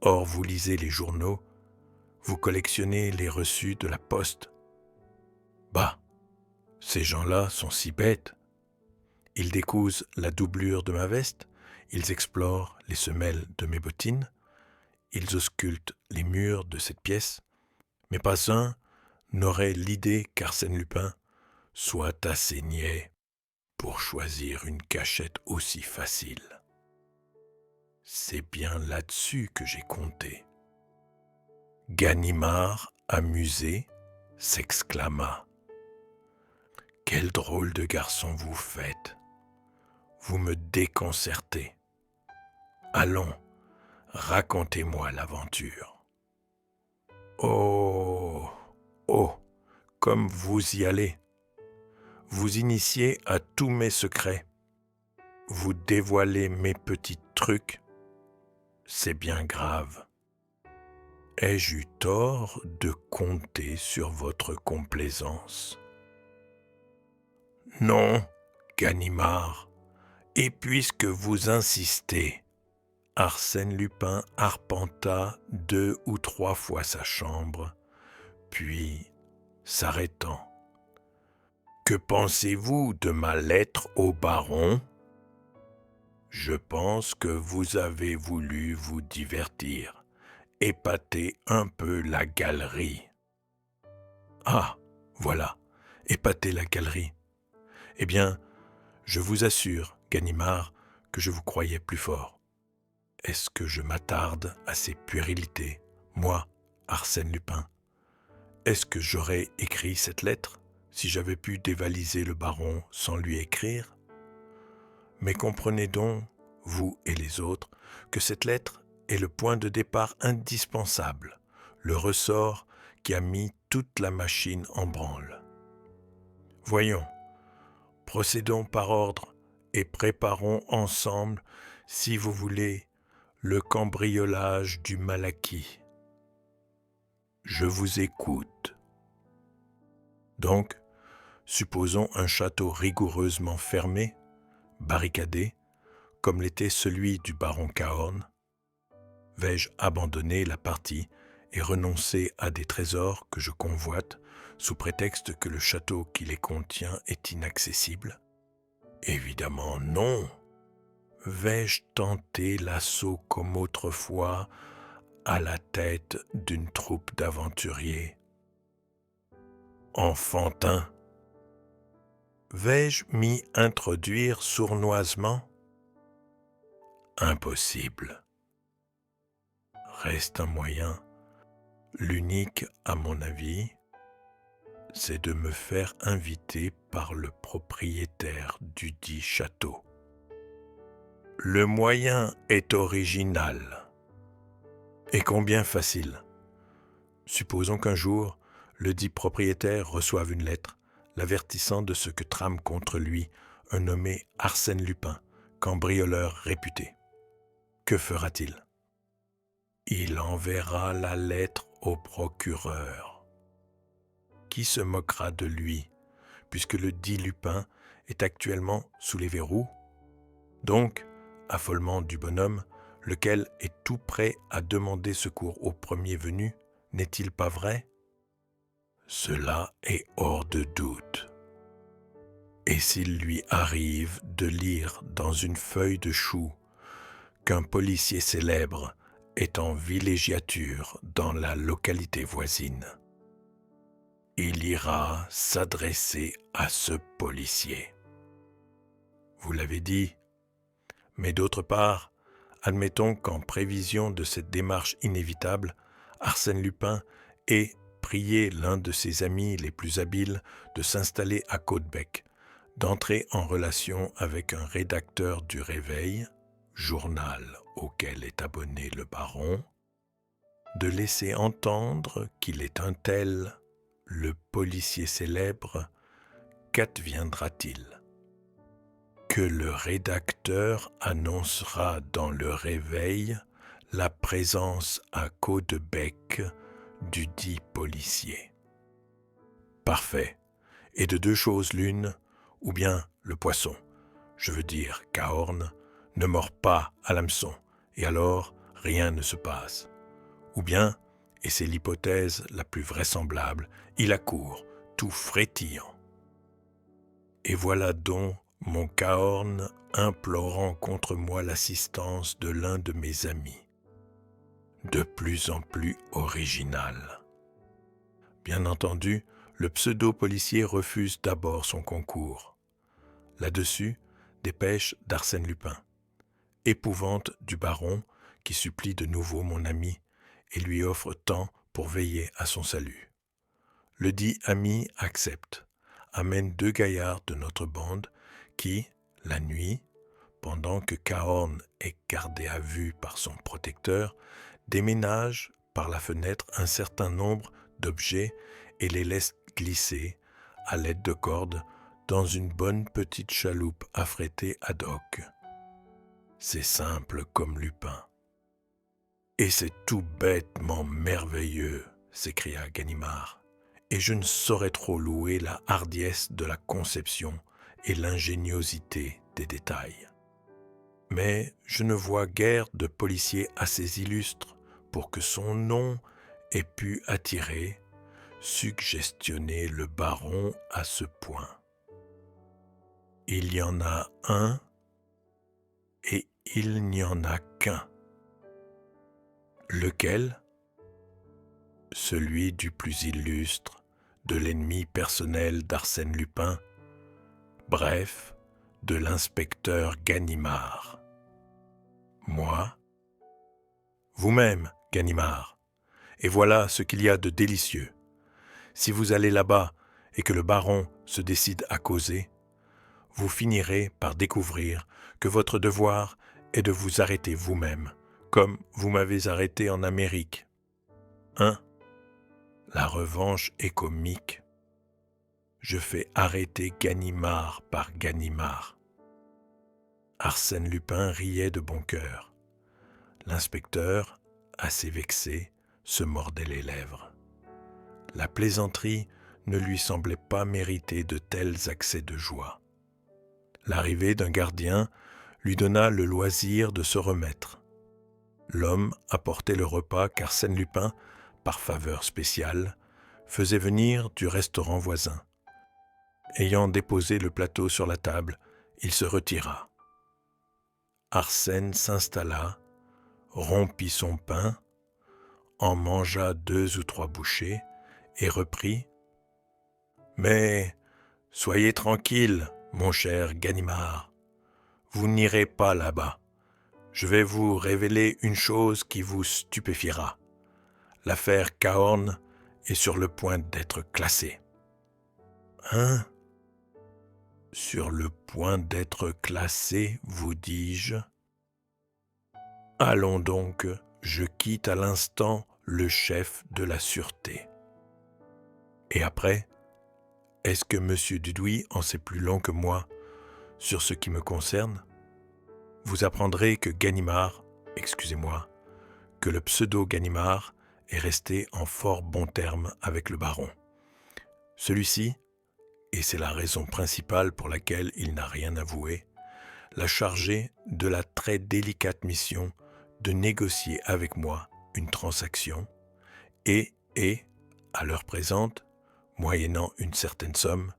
Or, vous lisez les journaux, vous collectionnez les reçus de la poste. Bah, ces gens-là sont si bêtes. Ils décousent la doublure de ma veste, ils explorent les semelles de mes bottines, ils auscultent les murs de cette pièce, mais pas un n'aurait l'idée qu'Arsène Lupin soit assez niais pour choisir une cachette aussi facile. C'est bien là-dessus que j'ai compté. » Ganimard, amusé, s'exclama. « Quel drôle de garçon vous faites! Vous me déconcertez. Allons, racontez-moi l'aventure. » « Oh, oh, comme vous y allez. Vous initiez à tous mes secrets. Vous dévoilez mes petits trucs. C'est bien grave. Ai-je eu tort de compter sur votre complaisance? Non, Ganimard. Et puisque vous insistez, Arsène Lupin arpenta 2 ou 3 fois sa chambre, puis, s'arrêtant. « Que pensez-vous de ma lettre au baron? Je pense que vous avez voulu vous divertir, épater un peu la galerie. » « Ah, voilà, épater la galerie. Eh bien, je vous assure, Ganimard, que je vous croyais plus fort. Est-ce que je m'attarde à ces puérilités, moi, Arsène Lupin? Est-ce que j'aurais écrit cette lettre si j'avais pu dévaliser le baron sans lui écrire? Mais comprenez donc, vous et les autres, que cette lettre est le point de départ indispensable, le ressort qui a mis toute la machine en branle. Voyons, procédons par ordre et préparons ensemble, si vous voulez, le cambriolage du Malaquis. Je vous écoute. Donc, supposons un château rigoureusement fermé, barricadé, comme l'était celui du baron Cahorn. Vais-je abandonner la partie et renoncer à des trésors que je convoite sous prétexte que le château qui les contient est inaccessible? Évidemment non. Vais-je tenter l'assaut comme autrefois à la tête d'une troupe d'aventuriers? Enfantin. Vais-je m'y introduire sournoisement? Impossible. Reste un moyen, l'unique à mon avis, c'est de me faire inviter par le propriétaire du dit château. Le moyen est original et combien facile. Supposons qu'un jour, le dit propriétaire reçoive une lettre l'avertissant de ce que trame contre lui un nommé Arsène Lupin, cambrioleur réputé. Que fera-t-il? Il enverra la lettre au procureur, qui se moquera de lui, puisque le dit Lupin est actuellement sous les verrous. Donc, affolement du bonhomme, lequel est tout prêt à demander secours au premier venu, n'est-il pas vrai? Cela est hors de doute. Et s'il lui arrive de lire dans une feuille de chou qu'un policier célèbre est en villégiature dans la localité voisine, il ira s'adresser à ce policier. Vous l'avez dit, mais d'autre part, admettons qu'en prévision de cette démarche inévitable, Arsène Lupin ait prié l'un de ses amis les plus habiles de s'installer à Caudebec, d'entrer en relation avec un rédacteur du Réveil, journal auquel est abonné le baron, de laisser entendre qu'il est un tel, le policier célèbre, qu'adviendra-t-il? Que le rédacteur annoncera dans le Réveil la présence à Caudebec du dit policier. Parfait. Et de deux choses l'une, ou bien le poisson, je veux dire Cahorn, ne mord pas à l'hameçon, et alors rien ne se passe. Ou bien, et c'est l'hypothèse la plus vraisemblable, il accourt, tout frétillant. Et voilà donc mon Cahorn implorant contre moi l'assistance de l'un de mes amis, de plus en plus original. Bien entendu, le pseudo-policier refuse d'abord son concours. Là-dessus, dépêche d'Arsène Lupin. Épouvante du baron qui supplie de nouveau mon ami et lui offre temps pour veiller à son salut. Le dit ami accepte, amène 2 gaillards de notre bande qui, la nuit, pendant que Cahorn est gardé à vue par son protecteur, déménagent par la fenêtre un certain nombre d'objets et les laisse glisser, à l'aide de cordes, dans une bonne petite chaloupe affrétée ad hoc. C'est simple comme Lupin. Et c'est tout bêtement merveilleux, s'écria Ganimard, et je ne saurais trop louer la hardiesse de la conception et l'ingéniosité des détails. Mais je ne vois guère de policier assez illustre pour que son nom ait pu attirer, suggestionner le baron à ce point. Il y en a un et il n'y en a qu'un. Lequel? Celui du plus illustre, de l'ennemi personnel d'Arsène Lupin, bref, de l'inspecteur Ganimard. Moi? Vous-même, Ganimard. Et voilà ce qu'il y a de délicieux. Si vous allez là-bas et que le baron se décide à causer, vous finirez par découvrir que votre devoir est de vous arrêter vous-même, comme vous m'avez arrêté en Amérique. Hein? La revanche est comique. Je fais arrêter Ganimard par Ganimard. Arsène Lupin riait de bon cœur. L'inspecteur, assez vexé, se mordait les lèvres. La plaisanterie ne lui semblait pas mériter de tels accès de joie. L'arrivée d'un gardien lui donna le loisir de se remettre. L'homme apportait le repas qu'Arsène Lupin, par faveur spéciale, faisait venir du restaurant voisin. Ayant déposé le plateau sur la table, il se retira. Arsène s'installa, rompit son pain, en mangea 2 ou 3 bouchées et reprit « Mais soyez tranquille, mon cher Ganimard, vous n'irez pas là-bas. Je vais vous révéler une chose qui vous stupéfiera. L'affaire Cahorn est sur le point d'être classée. » « Hein? Sur le point d'être classée, vous dis-je? Allons donc, je quitte à l'instant le chef de la sûreté. Et après, est-ce que M. Dudouis en sait plus long que moi sur ce qui me concerne? Vous apprendrez que Ganimard, excusez-moi, que le pseudo-Ganimard est resté en fort bons termes avec le baron. Celui-ci, et c'est la raison principale pour laquelle il n'a rien avoué, l'a chargé de la très délicate mission de négocier avec moi une transaction et, à l'heure présente, moyennant une certaine somme,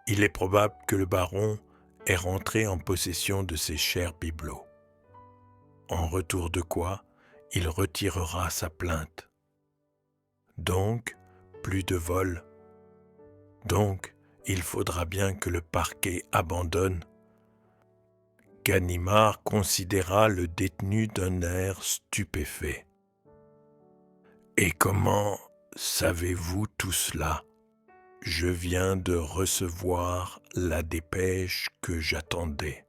il est probable que le baron est rentré en possession de ses chers bibelots. En retour de quoi, il retirera sa plainte. Donc, plus de vol. Donc, il faudra bien que le parquet abandonne. Ganimard considéra le détenu d'un air stupéfait. « Et comment savez-vous tout cela ? Je viens de recevoir la dépêche que j'attendais. »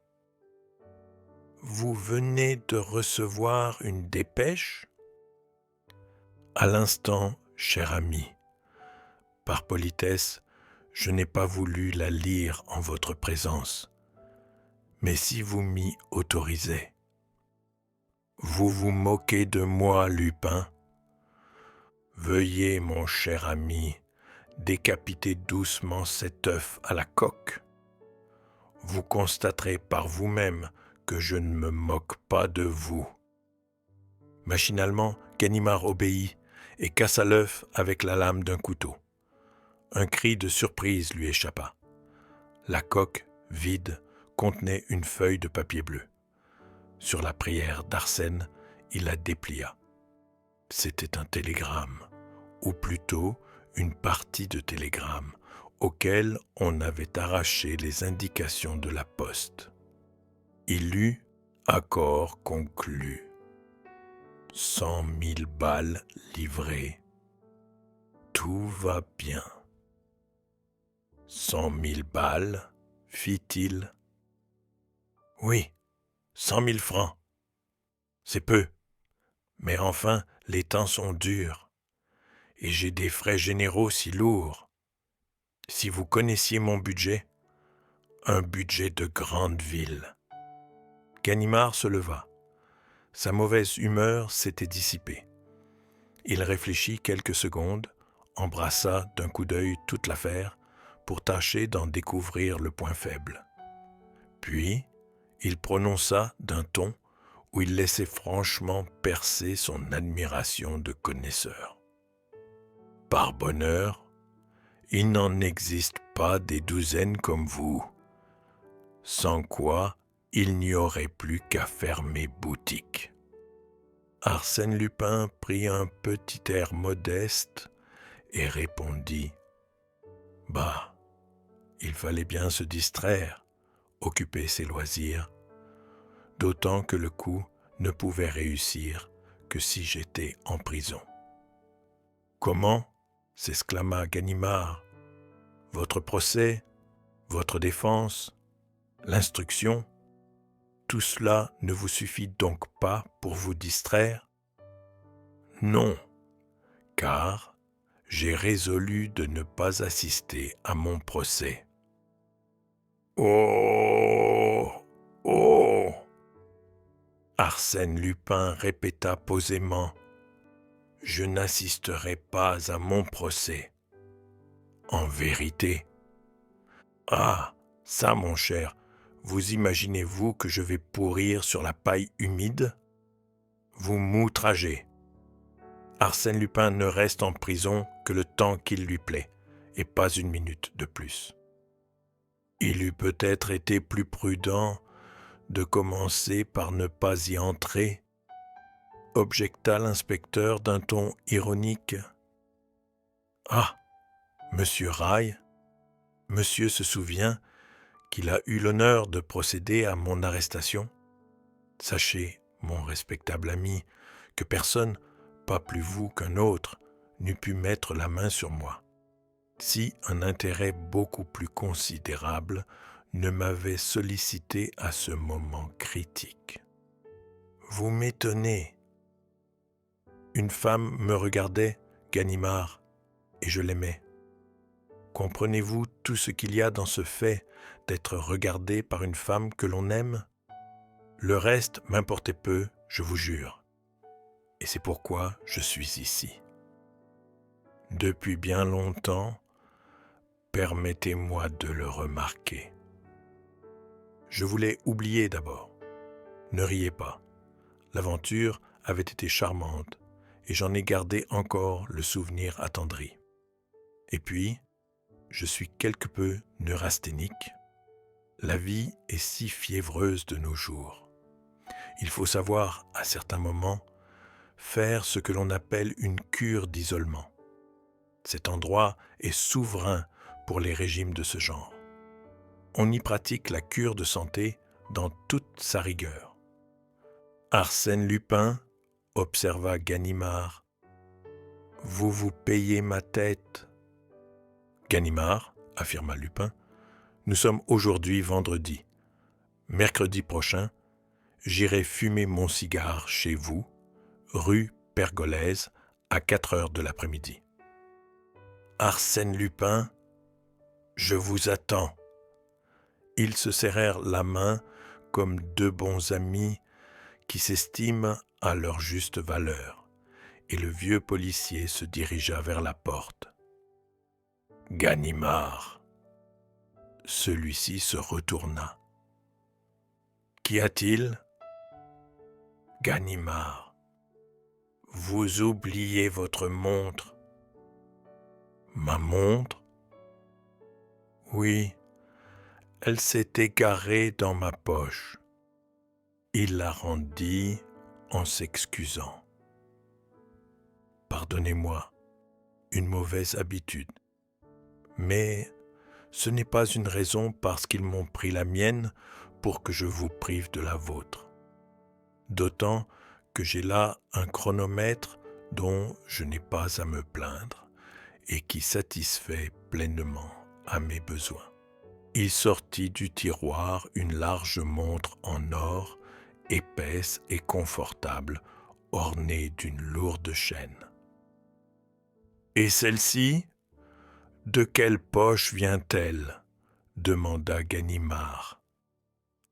« Vous venez de recevoir une dépêche ? » ?»« À l'instant, cher ami. Par politesse, je n'ai pas voulu la lire en votre présence. Mais si vous m'y autorisez. » « Vous vous moquez de moi, Lupin. Veuillez, mon cher ami, décapiter doucement cet œuf à la coque. Vous constaterez par vous-même que je ne me moque pas de vous. » Machinalement, Ganimard obéit et cassa l'œuf avec la lame d'un couteau. Un cri de surprise lui échappa. La coque, vide, contenait une feuille de papier bleu. Sur la prière d'Arsène, il la déplia. C'était un télégramme, ou plutôt une partie de télégramme, auquel on avait arraché les indications de la poste. Il lut « Accord conclu. 100 000 balles livrées. Tout va bien. » « 100 000 balles, fit-il. « Oui, 100 000 francs. C'est peu. Mais enfin, les temps sont durs. Et j'ai des frais généraux si lourds. Si vous connaissiez mon budget, un budget de grande ville. » Ganimard se leva. Sa mauvaise humeur s'était dissipée. Il réfléchit quelques secondes, embrassa d'un coup d'œil toute l'affaire pour tâcher d'en découvrir le point faible. Puis, il prononça d'un ton où il laissait franchement percer son admiration de connaisseur. « Par bonheur, il n'en existe pas des douzaines comme vous, sans quoi il n'y aurait plus qu'à fermer boutique. » Arsène Lupin prit un petit air modeste et répondit « Bah, il fallait bien se distraire, occuper ses loisirs, d'autant que le coup ne pouvait réussir que si j'étais en prison. »« Comment ?» s'exclama Ganimard. « Votre procès, votre défense, l'instruction, tout cela ne vous suffit donc pas pour vous distraire ? » ?»« Non, car j'ai résolu de ne pas assister à mon procès. » « Oh ! Oh !» Arsène Lupin répéta posément. « Je n'assisterai pas à mon procès. » « En vérité ? Ah, ça, mon cher, vous imaginez-vous que je vais pourrir sur la paille humide ? Vous m'outragez. Arsène Lupin ne reste en prison que le temps qu'il lui plaît, et pas une minute de plus. Il eût peut-être été plus prudent de commencer par ne pas y entrer, objecta l'inspecteur d'un ton ironique. Ah, monsieur Raille, monsieur se souvient qu'il a eu l'honneur de procéder à mon arrestation. Sachez, mon respectable ami, que personne, pas plus vous qu'un autre, n'eût pu mettre la main sur moi, si un intérêt beaucoup plus considérable ne m'avait sollicité à ce moment critique. Vous m'étonnez. Une femme me regardait, Ganimard, et je l'aimais. Comprenez-vous tout ce qu'il y a dans ce fait d'être regardé par une femme que l'on aime ? Le reste m'importait peu, je vous jure. Et c'est pourquoi je suis ici. Depuis bien longtemps, Permettez-moi de le remarquer. Je voulais oublier d'abord. Ne riez pas. L'aventure avait été charmante et j'en ai gardé encore le souvenir attendri. Et puis, je suis quelque peu neurasthénique. La vie est si fiévreuse de nos jours. Il faut savoir, à certains moments, faire ce que l'on appelle une cure d'isolement. Cet endroit est souverain pour les régimes de ce genre. On y pratique la cure de santé dans toute sa rigueur. Arsène Lupin, observa Ganimard, vous vous payez ma tête. Ganimard, affirma Lupin, nous sommes aujourd'hui vendredi. Mercredi prochain, j'irai fumer mon cigare chez vous, rue Pergolèse, à 4 heures de l'après-midi. Arsène Lupin, je vous attends. Ils se serrèrent la main comme deux bons amis qui s'estiment à leur juste valeur, et le vieux policier se dirigea vers la porte. Ganimard. Celui-ci se retourna. Qu'y a-t-il? Ganimard. Vous oubliez votre montre. Ma montre? Oui, elle s'est égarée dans ma poche. Il la rendit en s'excusant. Pardonnez-moi, une mauvaise habitude. Mais ce n'est pas une raison parce qu'ils m'ont pris la mienne pour que je vous prive de la vôtre. D'autant que j'ai là un chronomètre dont je n'ai pas à me plaindre et qui satisfait pleinement à mes besoins. Il sortit du tiroir une large montre en or, épaisse et confortable, ornée d'une lourde chaîne. « Et celle-ci, de quelle poche vient-elle » demanda Ganimard.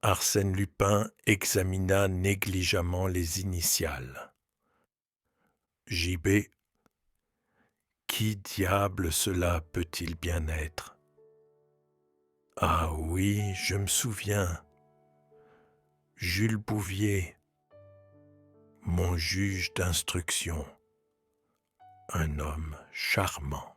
Arsène Lupin examina négligemment les initiales. « JB. Qui diable cela peut-il bien être ? Ah oui, je me souviens. Jules Bouvier, mon juge d'instruction, un homme charmant.